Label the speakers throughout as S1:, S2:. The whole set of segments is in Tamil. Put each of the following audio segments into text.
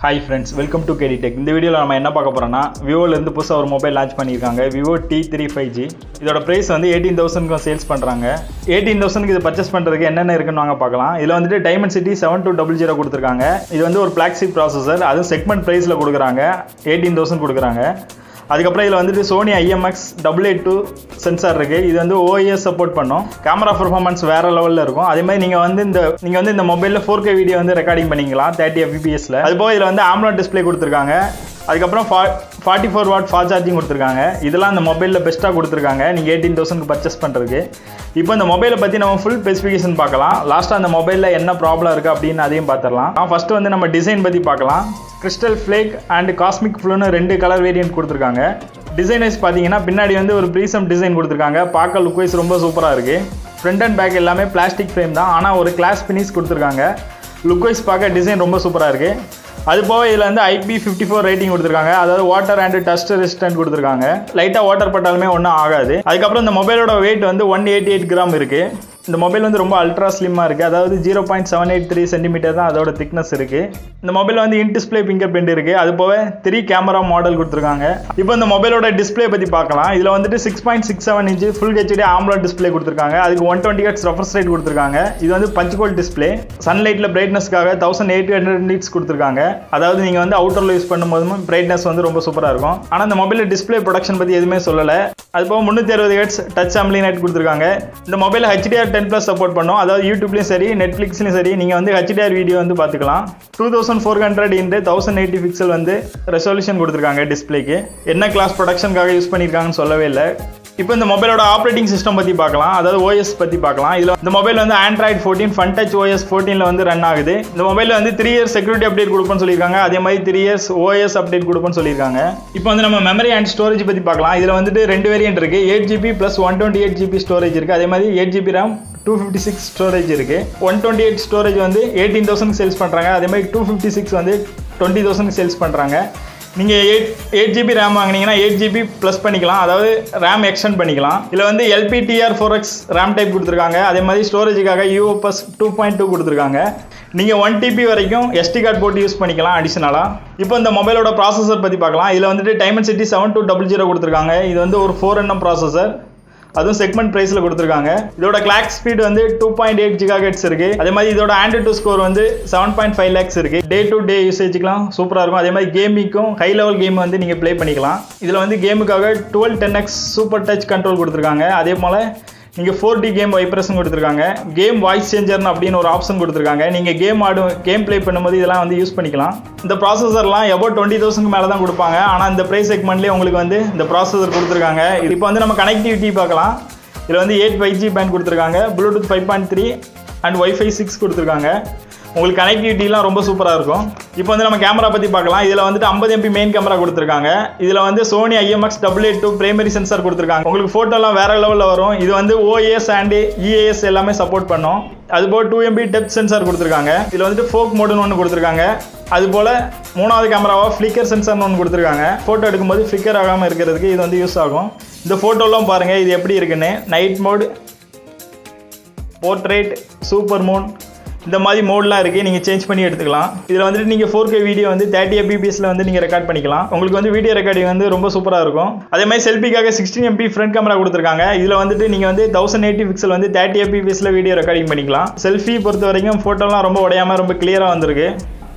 S1: Hi friends, welcome to KD Tech. In this video, we will talk about Vivo ஒரு mobile launch பண்ணிருக்காங்க Vivo T3 5G. இதோட price வந்து 18000 க்கு சேல்ஸ் பண்றாங்க. 18000 க்கு இத பர்சேஸ் பண்றதுக்கு என்னென்ன இருக்குன்னு வாங்க பார்க்கலாம். இதுல வந்துட்டு Dimensity 7200 கொடுத்திருக்காங்க. இது வந்து ஒரு flagship processor, அது segment priceல கொடுக்கறாங்க. 18000 கொடுக்கறாங்க. அதுக்கப்புறம் இதுல வந்துட்டு Sony IMX882 சென்சார் இருக்கு. இது வந்து OIS சப்போர்ட் பண்ணும். கேமரா பெர்ஃபார்மன்ஸ் வேற லெவல்ல இருக்கும். அதே மாதிரி நீங்க வந்து இந்த மொபைல்ல 4K வீடியோ வந்து ரெக்கார்டிங் பண்ணிக்கலாம் 30 fps ல. அதுபோக இதுல வந்து AMOLED டிஸ்ப்ளே கொடுத்திருக்காங்க. அதுக்கப்புறம் 44 வாட் ஃபாஸ்ட் சார்ஜிங் கொடுத்திருக்காங்க. இதெல்லாம் இந்த மொபைல்ல பெஸ்ட்டா கொடுத்திருக்காங்க நீங்க 18000 க்கு பர்சேஸ் பண்றதுக்கு. இப்போ இந்த மொபைலை பத்தி நம்ம ஃபுல் ஸ்பெசிஃபிகேஷன் பார்க்கலாம். லாஸ்டா அந்த மொபைல்ல என்ன ப்ராப்ளம் இருக்கு அப்படினு அதையும் பார்த்தறலாம். ஃபர்ஸ்ட் வந்து நம்ம டிசைன் பத்தி பார்க்கலாம். Crystal Flake and Cosmic Flow னு ரெண்டு கலர் வேரியன்ட் கொடுத்திருக்காங்க. டிசைன் வைஸ் பாத்தீங்கன்னா பின்னாடி வந்து ஒரு ப்ரீசம் டிசைன் கொடுத்திருக்காங்க. பார்க்க லுக் வைஸ் ரொம்ப சூப்பரா இருக்கு. ஃப்ரண்ட் அண்ட் பேக் எல்லாமே பிளாஸ்டிக் ஃப்ரேம் தான். ஆனா ஒரு கிளாஸ் ஃபினிஷ் கொடுத்திருக்காங்க. லுக் வைஸ் பார்க்க டிசைன் ரொம்ப சூப்பரா இருக்கு. அது போக இதுல வந்து IP54 ரேட்டிங் கொடுத்திருக்காங்க. அதாவது வாட்டர் அண்ட் டஸ்ட் ரெசிஸ்டன்ட் கொடுத்திருக்காங்க. லைட்டா வாட்டர் பட்டாலுமே ஒண்ணும் ஆகாது. அதுக்கப்புறம் இந்த மொபைலோட weight வந்து 188 கிராம் இருக்கு. இந்த மொபைல் வந்து ரொம்ப அல்ட்ரா ஸ்லிம்மா இருக்கு. அதாவது 0.783 சென்டிமீட்டர் தான் அதோட திக்னஸ் இருக்கு. இந்த மொபைல் வந்து இன் டிஸ்ப்ளே ஃபிங்கர் பிரிண்ட் இருக்கு. அது போக 3 கேமரா மாடல் கொடுத்திருக்காங்க. இப்போ இந்த மொபைலோட டிஸ்ப்ளே பத்தி பார்க்கலாம். இதுல வந்துட்டு 6.67 inch full HD AMOLED display கொடுத்திருக்காங்க. அதுக்கு 120 Hz ரெஃப்ரெஷ் ரேட் கொடுத்திருக்காங்க. இது வந்து பஞ்ச் ஹோல் டிஸ்ப்ளே. சன்லைட்ல பிரைட்னஸ்க்காக 1800 nits கொடுத்திருக்காங்க. அதாவது நீங்க வந்து அவுட்டர்ல யூஸ் பண்ணும்போது பிரைட்னஸ் வந்து ரொம்ப சூப்பரா இருக்கும். ஆனா இந்த மொபைல்ல டிஸ்ப்ளே ப்ரொடக்ஷன் பத்தி எதுவுமே சொல்லல. அது போக 360 Hz டச் AMOLED கொடுத்திருக்காங்க. இந்த மொபைல் HDR10+ சப்போர்ட் பண்ணும். அதாவது யூடியூப்லயும் சரி நெட்ஃபிளிக்ஸ்லயும் சரி நீங்க வந்து HDR வீடியோ வந்து பாத்துக்கலாம். 2400 into 1080 பிக்சல் வந்து ரெசல்யூஷன் கொடுத்திருக்காங்க டிஸ்ப்ளேக்கு. என்ன கிளாஸ் ப்ரொடக்ஷனுக்காக யூஸ் பண்ணிருக்காங்கன்னு சொல்லவே இல்லை. இப்போ இந்த மொபைலோட ஆப்ரேட்டிங் சிஸ்டம் பத்தி பார்க்கலாம். அதாவது OS பத்தி பார்க்கலாம். இதுல இந்த மொபைல் வந்து Android 14 FunTouch OS 14ல வந்து ரன் ஆகுது. இந்த மொபைல்ல வந்து 3 இயர்ஸ் செக்யூரிட்டி அப்டேட் கொடுப்பேன்னு சொல்லிருக்காங்க. அதே மாதிரி 3 இயர்ஸ் OS அப்டேட் கொடுப்பேன்னு சொல்லிருக்காங்க. இப்போ வந்து நம்ம மெமரி அண்ட் ஸ்டோரேஜ் பத்தி பார்க்கலாம். இதுல வந்துட்டு ரெண்டு வேரியன்ட் இருக்கு. 8GB + 128GB ஸ்டோரேஜ் இருக்கு. அதே மாதிரி 8GB RAM 256 ஸ்டோரேஜ் இருக்கு. 128 ஸ்டோரேஜ் வந்து 18000 க்கு சேல்ஸ் பண்றாங்க. அதே மாதிரி 256 வந்து 20000 க்கு சேல்ஸ் பண்றாங்க. நீங்க 8GB RAM வாங்குனீங்கன்னா 8GB ப்ளஸ் பண்ணிக்கலாம். அதாவது RAM எக்ஸ்டெண்ட் பண்ணிக்கலாம். இதுல வந்து LPDDR4X RAM டைப் கொடுத்திருக்காங்க. அதே மாதிரி ஸ்டோரேஜுக்காக UFS 2.2 கொடுத்திருக்காங்க. நீங்க 1TB வரைக்கும் SD கார்டு போட்டு யூஸ் பண்ணிக்கலாம் அடிஷனலா. இப்போ இந்த மொபைலோட ப்ராசஸர் பத்தி பார்க்கலாம். இதுல வந்துட்டு Dimensity 7200 கொடுத்திருக்காங்க. இது வந்து ஒரு 4nm ப்ராசஸர். அதுவும் செக்மெண்ட் பிரைஸ்ல கொடுத்திருக்காங்க. இதோட கிளாக் ஸ்பீட் வந்து 2.8 GHz இருக்கு. அதே மாதிரி இதோட AnTuTu ஸ்கோர் வந்து 7.5 lakhs இருக்கு. டே டு டே யூசேஜ்க்குலாம் சூப்பரா இருக்கும். அதே மாதிரி கேமிங்க்கும் ஹை லெவல் கேம் வந்து நீங்க ப்ளே பண்ணிக்கலாம். இதுல வந்து கேமுக்காக 1210X சூப்பர் டச் கண்ட்ரோல் கொடுத்திருக்காங்க. அதே போல நீங்க 4D கேம் வைப்ரேஷன் கொடுத்திருக்காங்க. கேம் வாய்ஸ் சேஞ்சர்னு அப்படின்னு ஒரு ஆப்ஷன் கொடுத்திருக்காங்க. நீங்க கேம் ப்ளே பண்ணும்போது இதெல்லாம் வந்து யூஸ் பண்ணிக்கலாம். இந்த ப்ராசஸர்லாம் about 20000 க்கு மேல தான் கொடுப்பாங்க. ஆனா இந்த பிரைஸ் செக்மெண்ட்லயே உங்களுக்கு வந்து இந்த ப்ராசஸர் கொடுத்திருக்காங்க. இப்போ வந்து நம்ம கனெக்டிவிட்டி பார்க்கலாம். இதுல வந்து 8 5G பேண்ட் கொடுத்திருக்காங்க. Bluetooth 5.3 and Wi-Fi 6 கொடுத்திருக்காங்க. உங்களுக்கு கனெக்டிவிட்டிலாம் ரொம்ப சூப்பரா இருக்கும். இப்போ வந்து நம்ம கேமரா பத்தி பார்க்கலாம். இதுல வந்துட்டு 50 MP மெயின் கேமரா கொடுத்திருக்காங்க. இதுல வந்து Sony IMX882 பிரைமரி சென்சார் கொடுத்திருக்காங்க. உங்களுக்கு போட்டோலாம் வேற லெவல்ல வரும். இது வந்து OIS and EAS எல்லாமே சப்போர்ட் பண்ணும். அதுபோல 2 MP டெப்த் சென்சார் கொடுத்திருக்காங்க. இதுல வந்துட்டு ஃபோக் மோடுன்னு ஒன்று கொடுத்திருக்காங்க. அதுபோல மூணாவது கேமராவா ஃபிளிக்கர் சென்சார்னு ஒன்று கொடுத்திருக்காங்க. போட்டோ எடுக்கும்போது ஃபிளிக்கர் ஆகாம இருக்கிறதுக்கு இது வந்து யூஸ் ஆகும். இந்த போட்டோலாம் பாருங்க இது எப்படி இருக்குன்னு. Night mode, portrait, super moon இந்த மாதிரி மோட்லாம் இருக்கு. நீங்க சேஞ்ச் பண்ணி எடுத்துக்கலாம். இதுல வந்துட்டு நீங்க 4K வீடியோ வந்து 30 fps ல வந்து நீங்க ரெக்கார்ட் பண்ணிக்கலாம். உங்களுக்கு வந்து வீடியோ ரெக்கார்டிங் வந்து ரொம்ப சூப்பரா இருக்கும். அதே மாதிரி செல்ஃபிக்காக 16 MP ஃப்ரண்ட் கேமரா கொடுத்திருக்காங்க. இதுல வந்துட்டு நீங்க வந்து 1080 பிக்சல் வந்து 30 fps ல வீடியோ ரெக்கார்டிங் பண்ணிக்கலாம். செல்ஃபி பொறுத்த வரைக்கும் போட்டோலாம் ரொம்ப உடையாம ரொம்ப கிளியரா வந்திருக்கு.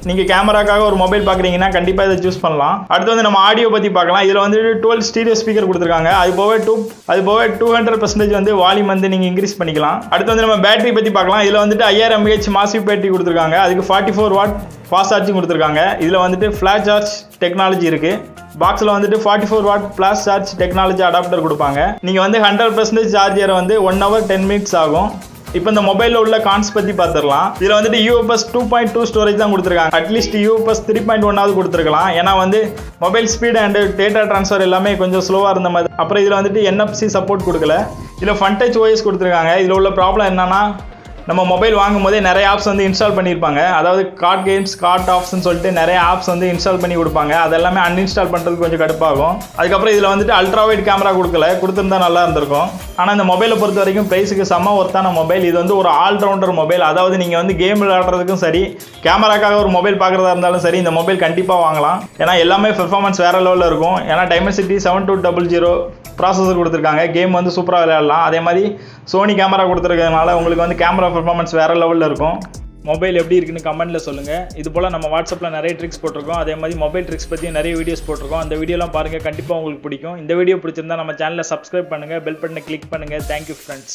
S1: நீங்க கேமராக்காக ஒரு மொபைல் பாக்குறீங்கன்னா கண்டிப்பா இதை சூஸ் பண்ணலாம். அடுத்து வந்து நம்ம ஆடியோ பத்தி பார்க்கலாம். இதுல வந்து 12 ஸ்டீரியோ ஸ்பீக்கர் கொடுத்திருக்காங்க. அது போக 200% வந்து வால்யூம் வந்து நீங்க இன்க்ரீஸ் பண்ணிக்கலாம். அடுத்து வந்து நம்ம பேட்டரி பத்தி பார்க்கலாம். இதுல வந்துட்டு 5000 mAh மாசிவ் பேட்டரி கொடுத்திருக்காங்க. அதுக்கு 44 வாட் ஃபாஸ்ட் சார்ஜிங் கொடுத்திருக்காங்க. இதுல வந்துட்டு ஃபிளாஷ் சார்ஜ் டெக்னாலஜி இருக்கு. பாக்ஸ்ல வந்துட்டு 44 what flash charge technology adapter கொடுப்பாங்க. நீங்க வந்து 100% சார்ஜர் வந்து 1 hour 10 minutes ஆகும். இப்போ இந்த மொபைல்ல உள்ள கான்ஸ் பத்தி பார்த்துடலாம். இதுல வந்துட்டு UFS 2.2 ஸ்டோரேஜ் தான் கொடுத்திருக்காங்க. அட்லீஸ்ட் UFS 3.1 ஆவது கொடுத்திருக்கலாம். ஏன்னா வந்து mobile speed and data transfer எல்லாமே கொஞ்சம் ஸ்லோவா இருந்த மாதிரி. அப்புறம் இதுல வந்துட்டு NFC சப்போர்ட் கொடுக்கல. இதுல FunTouch OS கொடுத்திருக்காங்க. இதுல உள்ள ப்ராப்ளம் என்னன்னா நம்ம மொபைல் வாங்கும் போதே நிறைய ஆப்ஸ் வந்து இன்ஸ்டால் பண்ணியிருப்பாங்க. அதாவது கார்ட் கேம்ஸ், கார்ட் ஆப்ஸ்ன்னு சொல்லிட்டு நிறைய ஆப்ஸ் வந்து இன்ஸ்டால் பண்ணி கொடுப்பாங்க. அதெல்லாமே அன்இன்ஸ்டால் பண்ணுறதுக்கு கொஞ்சம் கடுப்பாகும். அதுக்கப்புறம் இதில் வந்துட்டு அல்ட்ரா வைட் கேமரா கொடுத்துருந்தா நல்லா இருந்திருக்கும். ஆனால் இந்த மொபைலை பொறுத்த வரைக்கும் ப்ரைஸுக்கு செம்ம ஒர்த்தான மொபைல். இது வந்து ஒரு ஆல்ரவுண்டர் மொபைல். அதாவது நீங்கள் வந்து கேம் விளையாடுறதுக்கும் சரி, கேமராக்காக ஒரு மொபைல் பார்க்குறதா இருந்தாலும் சரி, இந்த மொபைல் கண்டிப்பாக வாங்கலாம். ஏன்னா எல்லாமே பெர்ஃபார்மன்ஸ் வேறு லெவலில் இருக்கும். ஏன்னா டைமென்சிட்டி 7200 ப்ராசஸர் கொடுத்துருக்காங்க. கேம் வந்து சூப்பராக விளையாடலாம். அதே மாதிரி சோனி கேமரா கொடுத்துருக்கறதுனால உங்களுக்கு வந்து கேமரா பெர்ஃபார்மன்ஸ் வேறு லெவலில் இருக்கும். மொபைல் எப்படி இருக்குன்னு கமெண்ட்டில் சொல்லுங்கள். இது போல் நம்ம வாட்ஸ்அப்பில் நிறைய ட்ரிக்ஸ் போட்டிருக்கோம். அதே மாதிரி மொபைல் ட்ரிக்ஸ் பற்றி நிறைய வீடியோஸ் போட்டிருக்கோம். அந்த வீடியோலாம் பாருங்கள், கண்டிப்பாக உங்களுக்கு பிடிக்கும். இந்த வீடியோ பிடிச்சிருந்தா நம்ம சேனலை சப்ஸ்கிரைப் பண்ணுங்கள், பெல் பட்டனை கிளிக் பண்ணுங்கள். Thank you friends.